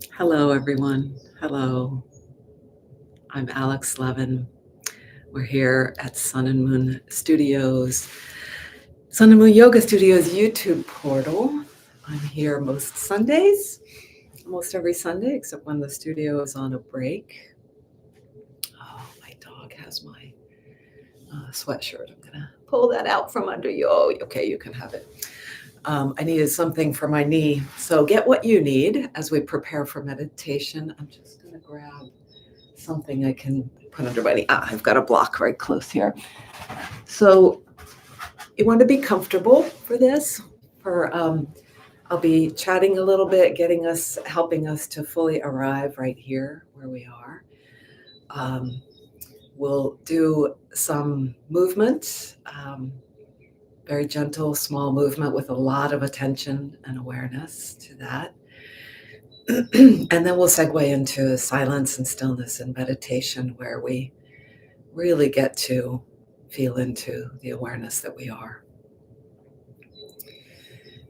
Hello, everyone. Hello. I'm aLex Levin. We're here at Sun and Moon Studios, Sun and Moon Yoga Studios YouTube portal. I'm here most Sundays, almost every Sunday, except when the studio is on a break. Oh, my dog has my sweatshirt. I'm going to pull that out from under you. Oh, okay, you can have it. I needed something for my knee. So get what you need as we prepare for meditation. I'm just going to grab something I can put under my knee. I've got a block right close here. So you want to be comfortable for this. I'll be chatting a little bit, helping us to fully arrive right here where we are. We'll do some movement, very gentle, small movement with a lot of attention and awareness to that. And then we'll segue into silence and stillness and meditation, where we really get to feel into the awareness that we are.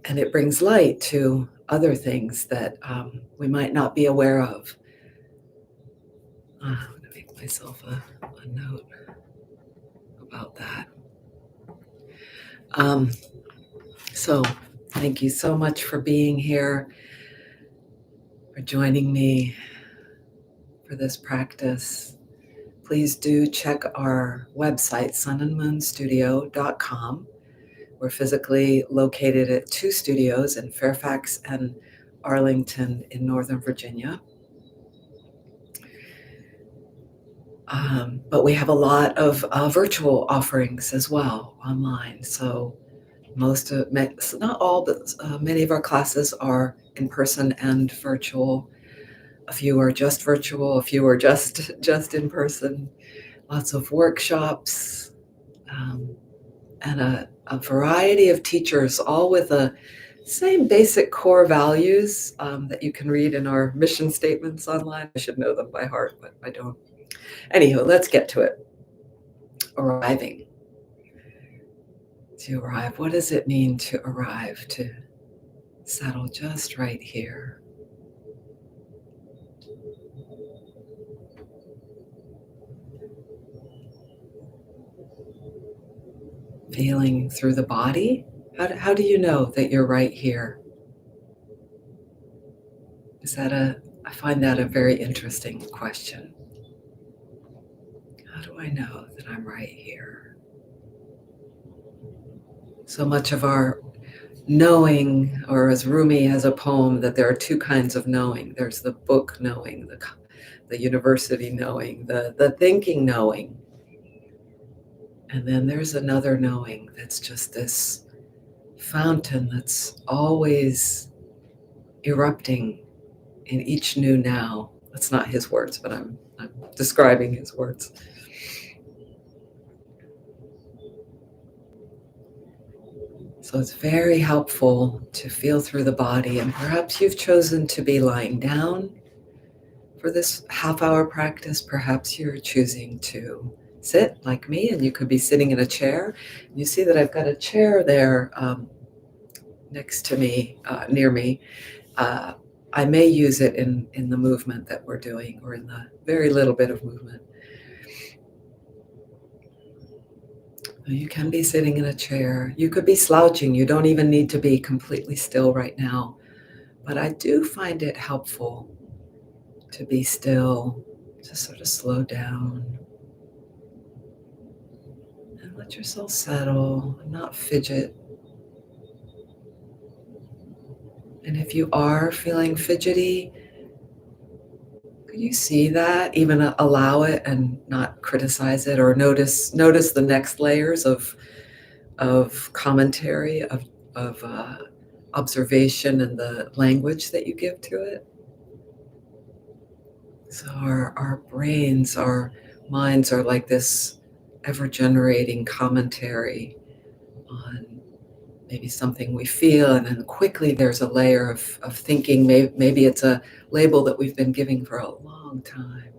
And it brings light to other things that we might not be aware of. I'm going to make myself a note about that. So thank you so much for being here, for joining me for this practice. Please do check our website, sunandmoonstudio.com. We're physically located at 2 studios in Fairfax and Arlington in Northern Virginia. But we have a lot of virtual offerings as well online. So not all, but many of our classes are in person and virtual. A few are just virtual, a few are just in person. Lots of workshops, and a variety of teachers, all with the same basic core values that you can read in our mission statements online. I should know them by heart, but I don't. Anywho, let's get to it. Arriving. To arrive. What does it mean to arrive? To settle just right here. Feeling through the body. How do you know that you're right here? I find that a very interesting question. How do I know that I'm right here? So much of our knowing, or as Rumi has a poem, that there are 2 kinds of knowing. There's the book knowing, the university knowing, the thinking knowing. And then there's another knowing that's just this fountain that's always erupting in each new now. That's not his words, but I'm describing his words. So it's very helpful to feel through the body, and perhaps you've chosen to be lying down for this half-hour practice. Perhaps you're choosing to sit like me, and you could be sitting in a chair. You see that I've got a chair there next to me, near me. I may use it in the movement that we're doing, or in the very little bit of movement. You can be sitting in a chair. You could be slouching. You don't even need to be completely still right now. But I do find it helpful to be still, to sort of slow down and let yourself settle and not fidget. And if you are feeling fidgety, could you see that, even allow it and not criticize it, or notice the next layers of commentary, of observation, and the language that you give to it. So our brains, our minds are like this ever-generating commentary on maybe something we feel, and then quickly there's a layer of thinking. Maybe it's a label that we've been giving for a long time.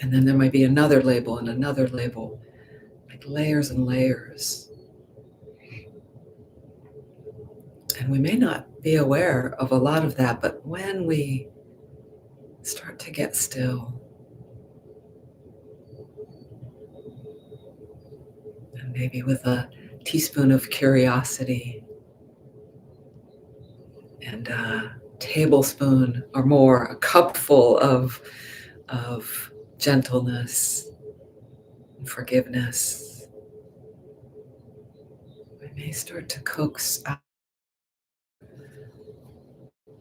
And then there might be another label and another label, like layers and layers. And we may not be aware of a lot of that. But when we start to get still, and maybe with a teaspoon of curiosity and a tablespoon or more, a cupful of gentleness and forgiveness, we may start to coax out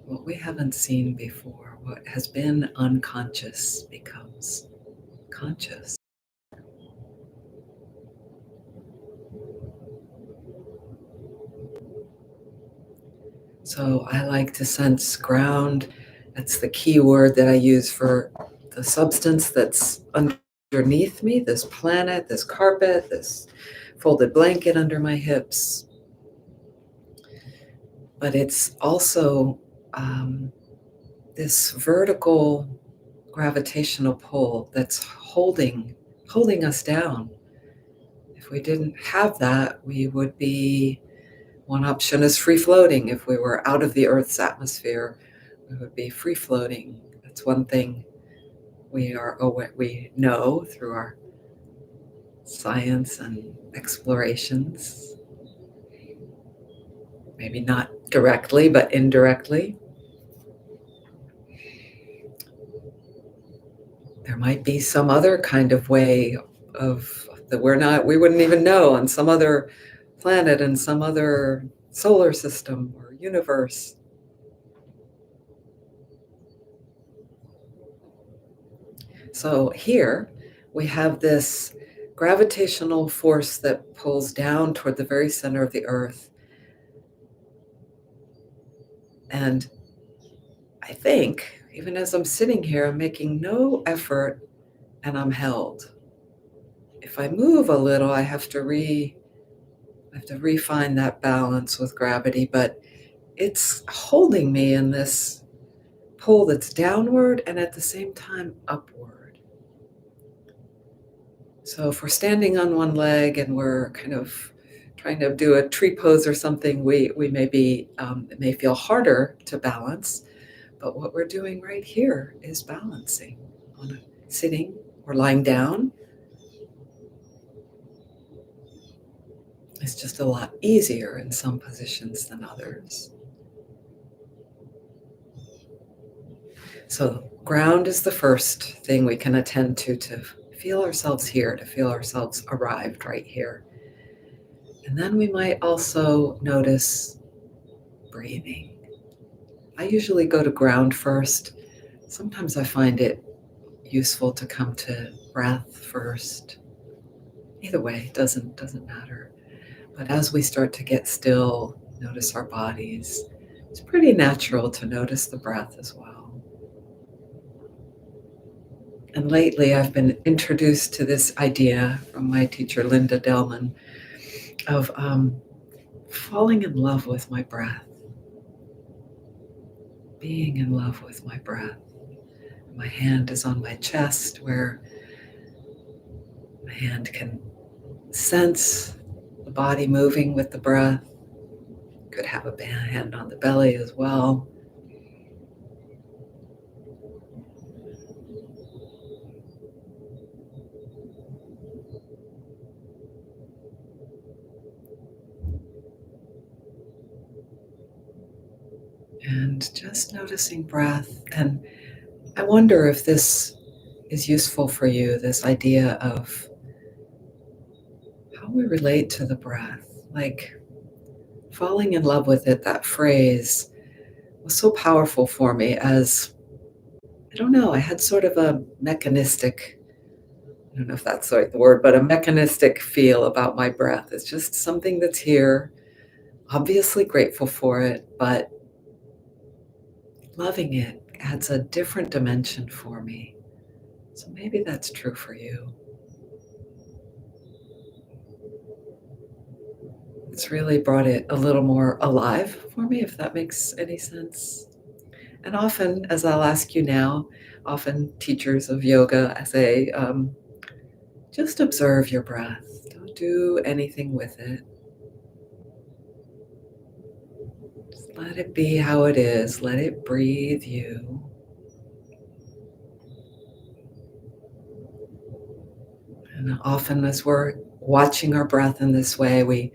what we haven't seen before. What has been unconscious becomes conscious. So I like to sense ground. That's the key word that I use for the substance that's underneath me, this planet, this carpet, this folded blanket under my hips. But it's also this vertical gravitational pull that's holding us down. If we didn't have that, we would be, one option is free floating. If we were out of the Earth's atmosphere, we would be free floating. That's one thing we know through our science and explorations. Maybe not directly, but indirectly. There might be some other kind of way of that we wouldn't even know, on some other planet and some other solar system or universe. So here we have this gravitational force that pulls down toward the very center of the earth. And I think, even as I'm sitting here, I'm making no effort and I'm held. If I move a little, I have to refine that balance with gravity, but it's holding me in this pull that's downward and at the same time upward. So if we're standing on one leg and we're kind of trying to do a tree pose or something, we may be, it may feel harder to balance, but what we're doing right here is balancing. Sitting or lying down is just a lot easier in some positions than others. So ground is the first thing we can attend to feel ourselves here, to feel ourselves arrived right here. And then we might also notice breathing. I usually go to ground first. Sometimes I find it useful to come to breath first. Either way, doesn't matter. But as we start to get still, notice our bodies, it's pretty natural to notice the breath as well. And lately I've been introduced to this idea from my teacher, Linda Delman, of falling in love with my breath, being in love with my breath. My hand is on my chest, where my hand can sense the body moving with the breath. Could have a hand on the belly as well. And just noticing breath. And I wonder if this is useful for you, this idea of how we relate to the breath. Like falling in love with it, that phrase was so powerful for me as, I don't know, I had sort of a mechanistic, I don't know if that's the right word, but a mechanistic feel about my breath. It's just something that's here, obviously grateful for it, but loving it adds a different dimension for me. So maybe that's true for you. It's really brought it a little more alive for me, if that makes any sense. And often, as I'll ask you now, often teachers of yoga say, just observe your breath. Don't do anything with it. Just Let it be how it is. Let it breathe you. And often as we're watching our breath in this way, we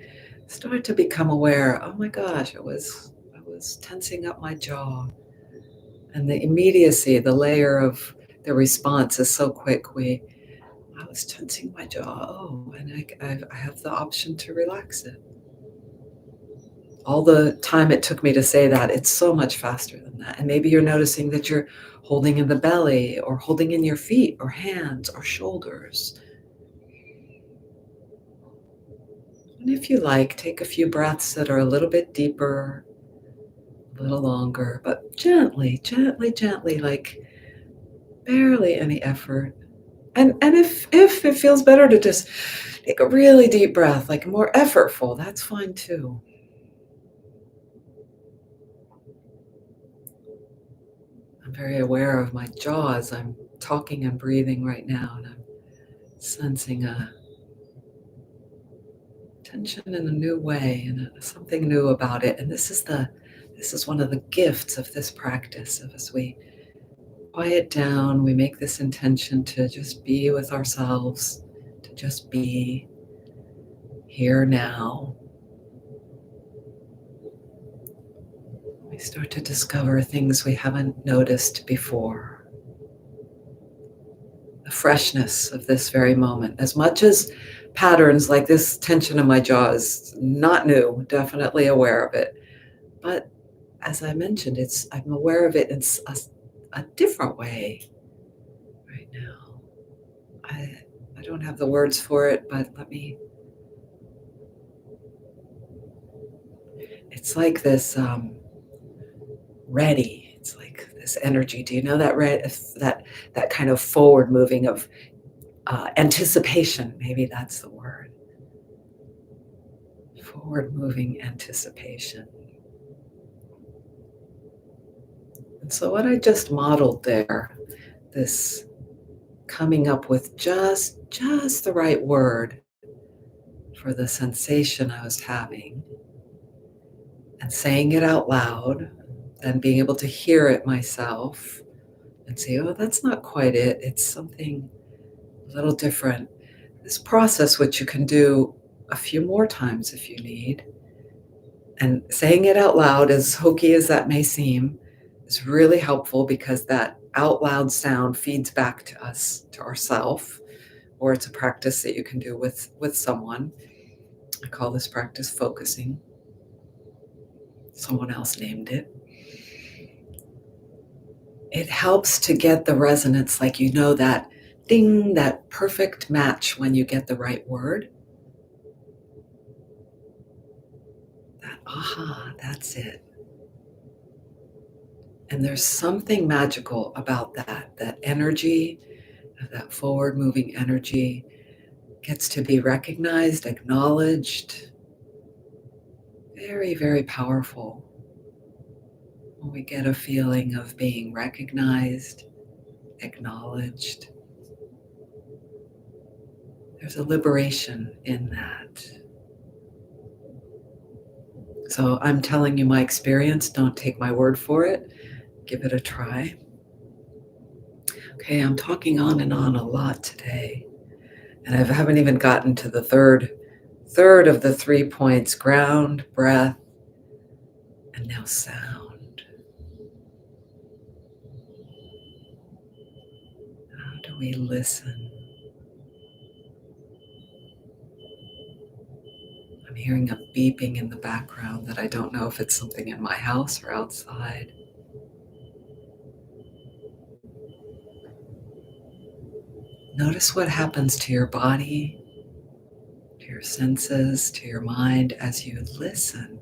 start to become aware, oh my gosh, I was tensing up my jaw. And the immediacy, the layer of the response is so quick. I was tensing my jaw. Oh, and I have the option to relax it. All the time it took me to say that, it's so much faster than that. And maybe you're noticing that you're holding in the belly or holding in your feet or hands or shoulders. And if you like, take a few breaths that are a little bit deeper, a little longer, but gently, gently, gently, like barely any effort. And if it feels better to just take a really deep breath, like more effortful, that's fine too. I'm very aware of my jaw as I'm talking and breathing right now, and I'm sensing a tension in a new way and something new about it. And this is one of the gifts of this practice of as we quiet down, we make this intention to just be with ourselves, to just be here now. We start to discover things we haven't noticed before. The freshness of this very moment. As much as patterns like this tension in my jaw is not new, definitely aware of it. But as I mentioned, I'm aware of it in a different way right now. I don't have the words for it, but it's like this ready. It's like this energy. Do you know that that kind of forward moving of anticipation? Maybe that's the word. Forward moving anticipation. And so what I just modeled there, this coming up with just the right word for the sensation I was having and saying it out loud, and being able to hear it myself and say, oh, that's not quite it. It's something a little different. This process, which you can do a few more times if you need, and saying it out loud, as hokey as that may seem, is really helpful because that out loud sound feeds back to us, to ourself, or it's a practice that you can do with someone. I call this practice focusing. Someone else named it. It helps to get the resonance, like you know that ding, that perfect match when you get the right word. That aha, that's it. And there's something magical about that energy, that forward moving energy gets to be recognized, acknowledged. Very, very powerful when we get a feeling of being recognized, acknowledged. There's a liberation in that. So I'm telling you my experience, don't take my word for it. Give it a try. Okay, I'm talking on and on a lot today. And I haven't even gotten to the third of the 3 points: ground, breath, and now sound. How do we listen? I'm hearing a beeping in the background that I don't know if it's something in my house or outside. Notice what happens to your body, to your senses, to your mind as you listen.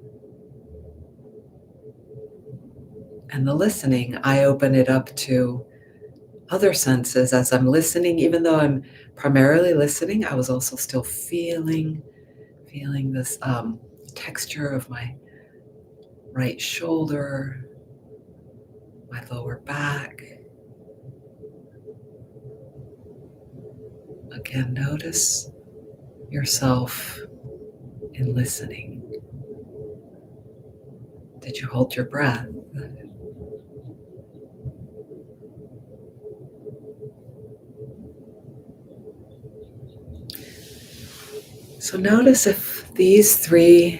And the listening, I open it up to other senses as I'm listening. Even though I'm primarily listening, I was also still feeling this texture of my right shoulder, my lower back. Again, notice yourself in listening. Did you hold your breath? So notice if these three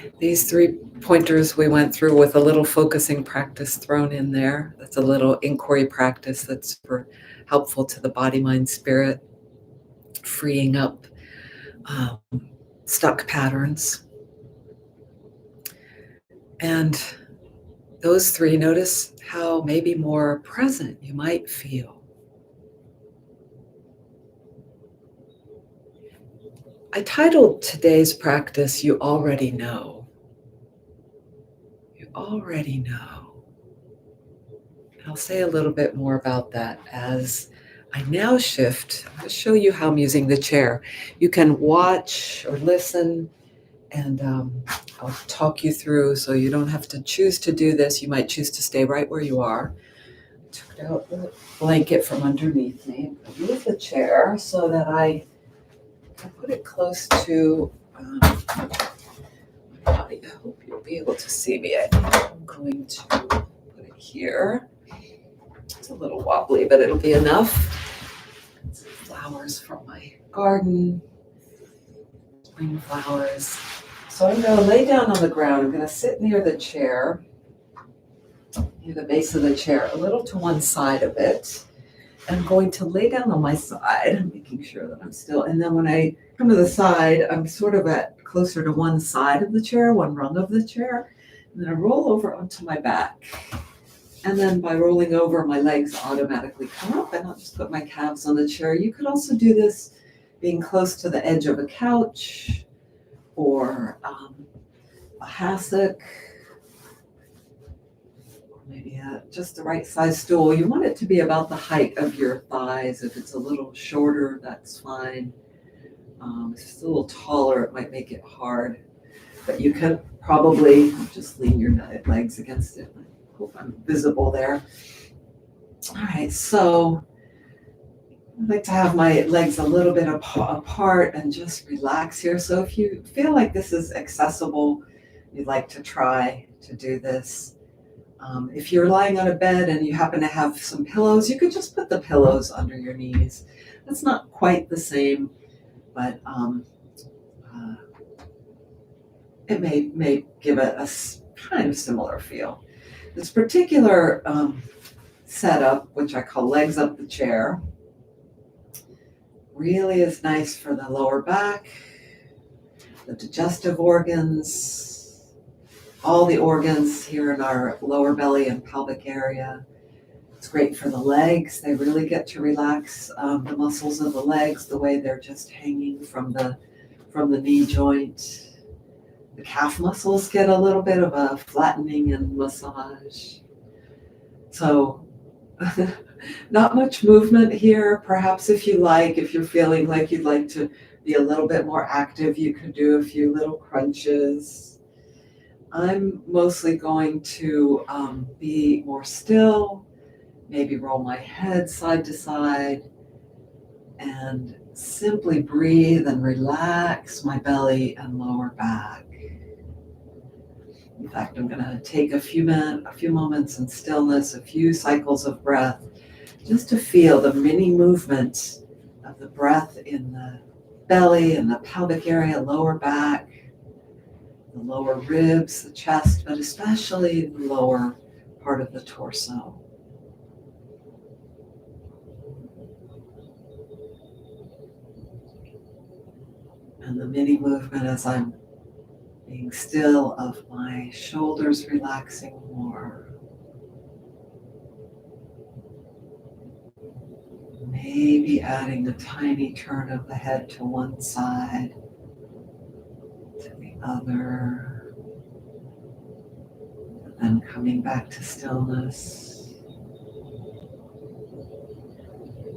pointers we went through with a little focusing practice thrown in there, that's a little inquiry practice that's super helpful to the body, mind, spirit, freeing up um, stuck patterns. And those three, notice how maybe more present you might feel. I titled today's practice, You Already Know. You already know. I'll say a little bit more about that as I now shift. I'm going to show you how I'm using the chair. You can watch or listen, and I'll talk you through so you don't have to choose to do this. You might choose to stay right where you are. Took out the blanket from underneath me. I move the chair so that I put it close to my body. I hope you'll be able to see me. I'm going to put it here. It's a little wobbly, but it'll be enough. Some flowers from my garden, spring flowers. So I'm going to lay down on the ground. I'm going to sit near the chair, near the base of the chair, a little to one side of it. I'm going to lay down on my side, making sure that I'm still. And then when I come to the side, I'm sort of at closer to one side of the chair, one rung of the chair. And then I roll over onto my back. And then by rolling over, my legs automatically come up, and I'll just put my calves on the chair. You could also do this being close to the edge of a couch or a hassock, or maybe just the right size stool. You want it to be about the height of your thighs. If it's a little shorter, that's fine. If it's a little taller, it might make it hard. But you can probably just lean your legs against it. I hope I'm visible there. All right, so I'd like to have my legs a little bit apart and just relax here. So if you feel like this is accessible, you'd like to try to do this. If you're lying on a bed and you happen to have some pillows, you could just put the pillows under your knees. That's not quite the same, but it may give a kind of similar feel. This particular setup, which I call legs up the chair, really is nice for the lower back, the digestive organs, all the organs here in our lower belly and pelvic area. It's great for the legs. They really get to relax the muscles of the legs the way they're just hanging from the knee joint. The calf muscles get a little bit of a flattening and massage. So not much movement here. Perhaps if you're feeling like you'd like to be a little bit more active, you could do a few little crunches. I'm mostly going to be more still, maybe roll my head side to side, and simply breathe and relax my belly and lower back. In fact, I'm going to take a few moments in stillness, a few cycles of breath, just to feel the mini movement of the breath in the belly and the pelvic area, lower back, the lower ribs, the chest, but especially the lower part of the torso. And the mini movement as I'm being still of my shoulders relaxing more. Maybe adding a tiny turn of the head to one side, to the other, and then coming back to stillness.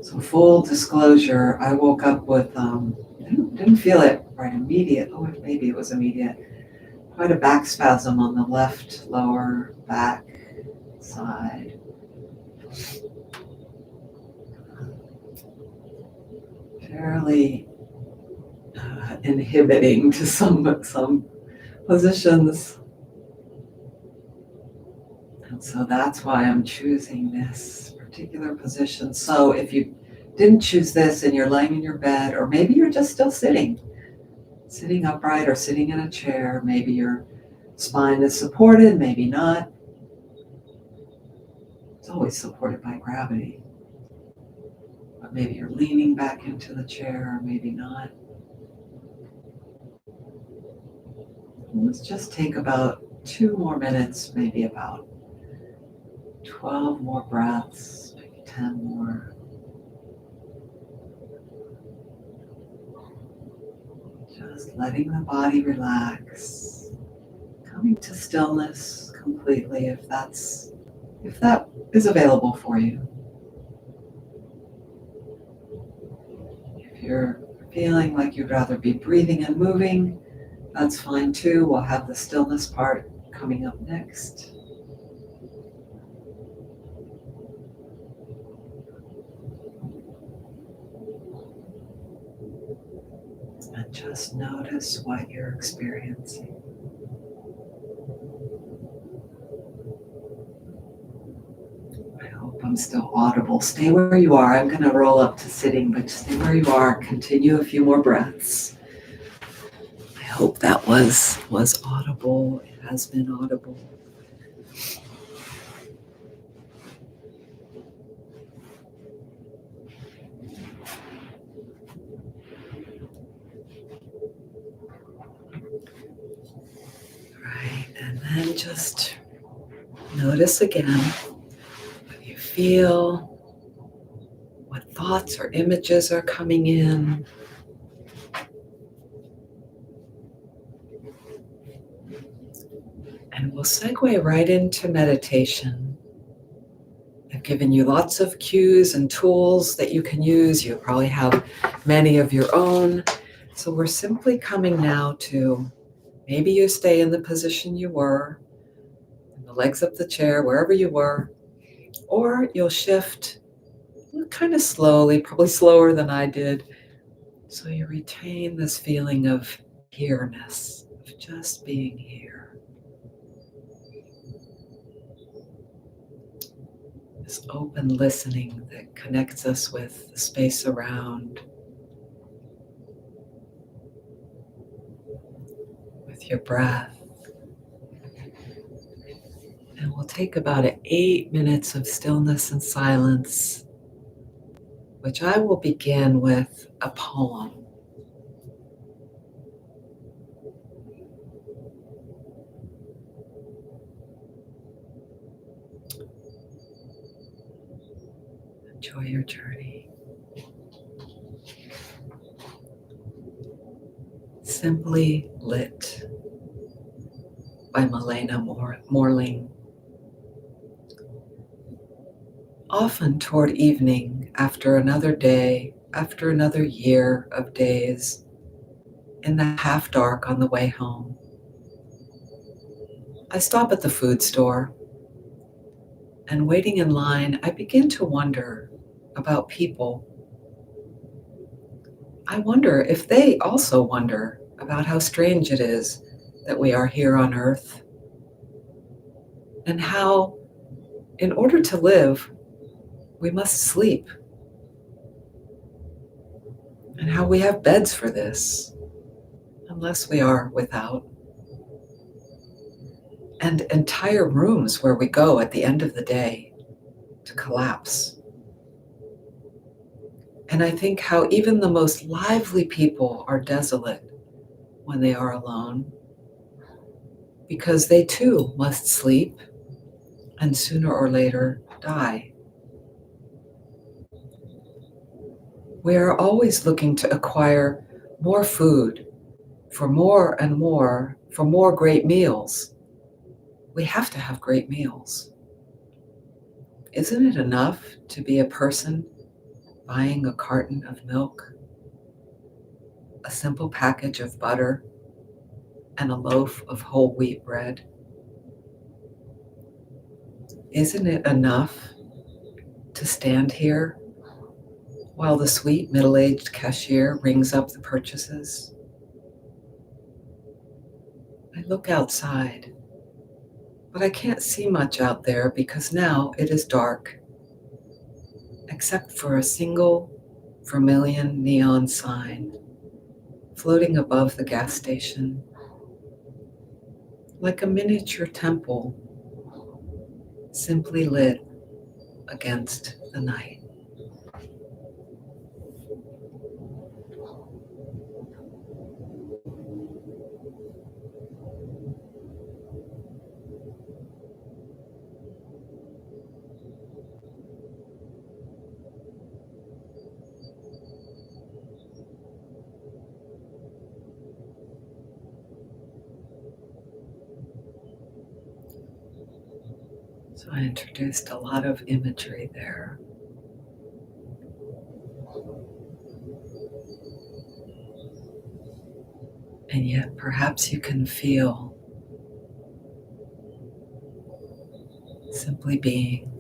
So full disclosure, I woke up with, didn't feel it right immediate. Oh, maybe it was immediate. Quite a back spasm on the left lower back side. Fairly inhibiting to some positions. So that's why I'm choosing this particular position. So if you didn't choose this and you're laying in your bed, or maybe you're just still sitting upright or sitting in a chair, maybe your spine is supported, maybe not. It's always supported by gravity. But maybe you're leaning back into the chair, or maybe not. Let's just take about 2 more minutes, maybe about 12 more breaths, maybe 10 more. Just letting the body relax, coming to stillness completely if that is available for you. If you're feeling like you'd rather be breathing and moving, that's fine too. We'll have the stillness part coming up next. And just notice what you're experiencing. I hope I'm still audible. Stay where you are. I'm going to roll up to sitting, but stay where you are. Continue a few more breaths. I hope that was audible. It has been audible. Right, and then just notice again what you feel, what thoughts or images are coming in. And we'll segue right into meditation. I've given you lots of cues and tools that you can use. You probably have many of your own. So we're simply coming now to, maybe you stay in the position you were, the legs up the chair, wherever you were, or you'll shift kind of slowly, probably slower than I did. So you retain this feeling of here-ness, of just being here. This open listening that connects us with the space around, with your breath. And we'll take about 8 minutes of stillness and silence, which I will begin with a poem. Enjoy your journey. Simply Lit by Malena Morling. Often toward evening, after another day, after another year of days, in the half dark on the way home, I stop at the food store, and waiting in line, I begin to wonder about people. I wonder if they also wonder about how strange it is that we are here on Earth, and how, in order to live, we must sleep, and how we have beds for this, unless we are without, and entire rooms where we go at the end of the day to collapse. And I think how even the most lively people are desolate when they are alone, because they too must sleep and sooner or later die. We are always looking to acquire more food for more and more, for more great meals. We have to have great meals. Isn't it enough to be a person buying a carton of milk, a simple package of butter, and a loaf of whole wheat bread? Isn't it enough to stand here while the sweet middle-aged cashier rings up the purchases? I look outside But I can't see much out there because now it is dark, except for a single vermilion neon sign floating above the gas station, like a miniature temple simply lit against the night. So I introduced a lot of imagery there. And yet perhaps you can feel simply being.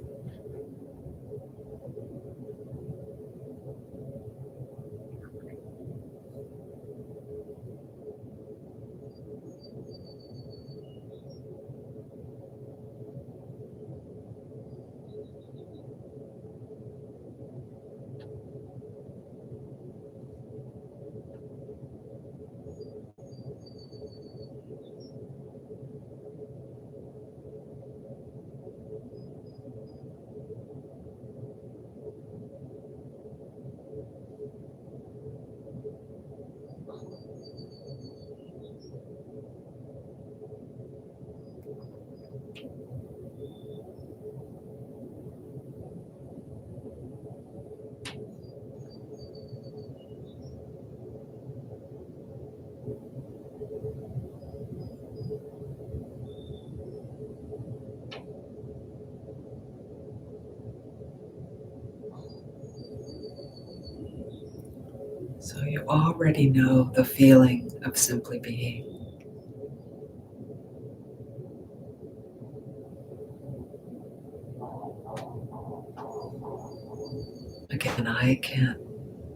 So you already know the feeling of simply being. Again, I can't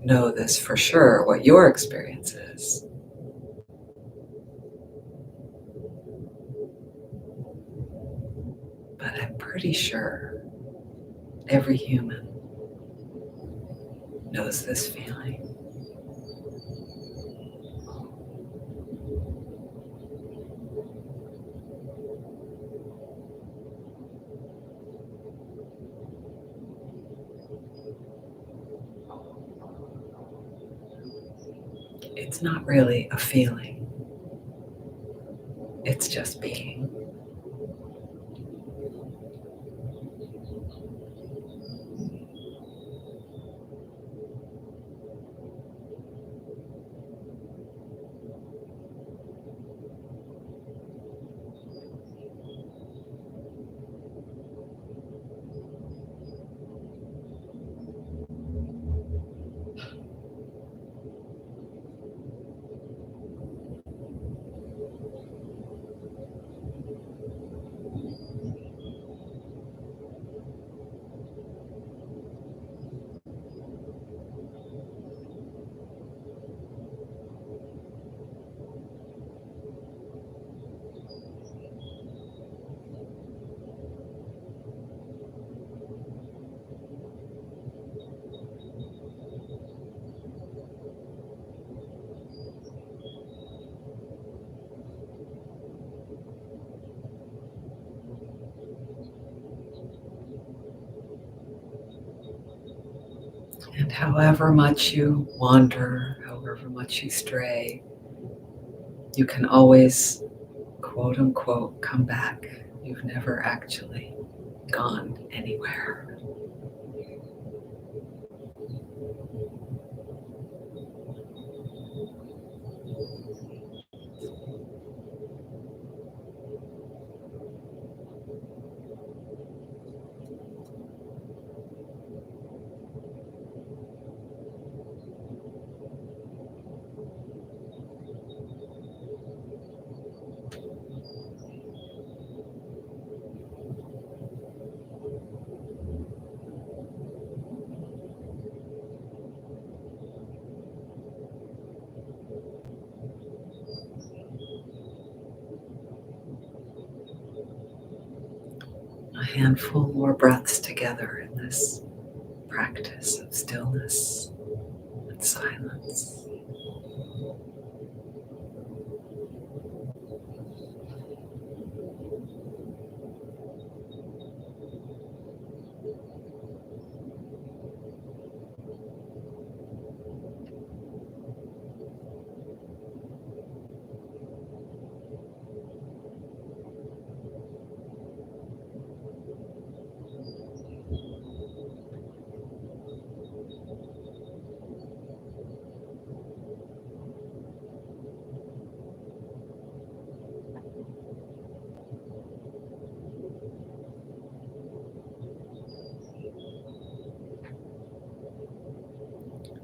know this for sure, what your experience is. But I'm pretty sure every human knows this feeling. It's not really a feeling, it's just being. And however much you wander, however much you stray, you can always, quote unquote, come back. You've never actually gone anywhere. handful more breaths together in this practice of stillness and silence.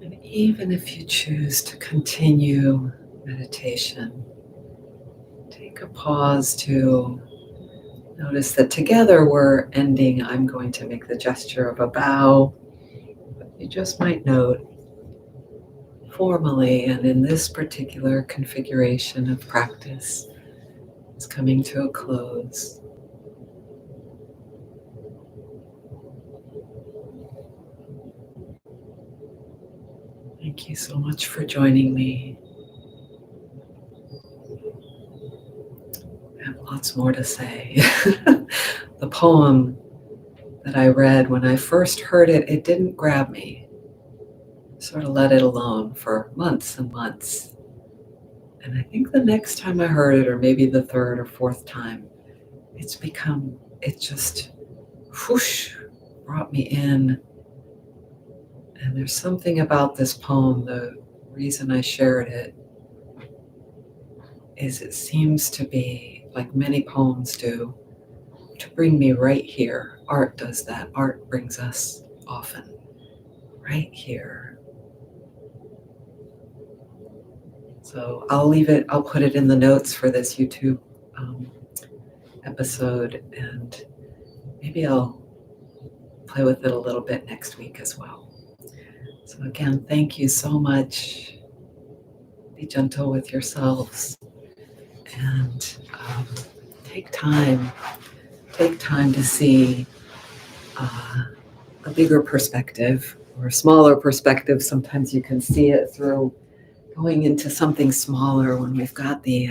And even if you choose to continue meditation, take a pause to notice that together we're ending. I'm going to make the gesture of a bow. You just might note formally and in this particular configuration of practice, it's coming to a close. Thank you so much for joining me. I have lots more to say. The poem that I read, when I first heard it, it didn't grab me. Sort of let it alone for months and months. And I think the next time I heard it, or maybe the third or fourth time, it just whoosh, brought me in. And there's something about this poem, the reason I shared it is it seems to be, like many poems do, to bring me right here. Art does that. Art brings us often right here. So I'll put it in the notes for this YouTube episode, and maybe I'll play with it a little bit next week as well. So again, thank you so much. Be gentle with yourselves, and take time to see a bigger perspective or a smaller perspective. Sometimes you can see it through going into something smaller when we've got the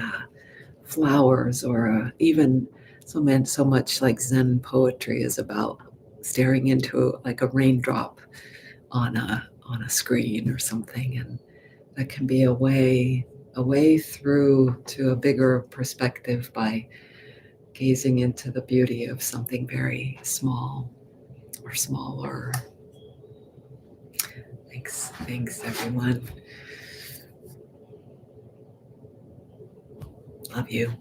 flowers, or even so much like Zen poetry is about staring into like a raindrop on a screen or something, and that can be a way through to a bigger perspective by gazing into the beauty of something very small or smaller. Thanks everyone. Love you.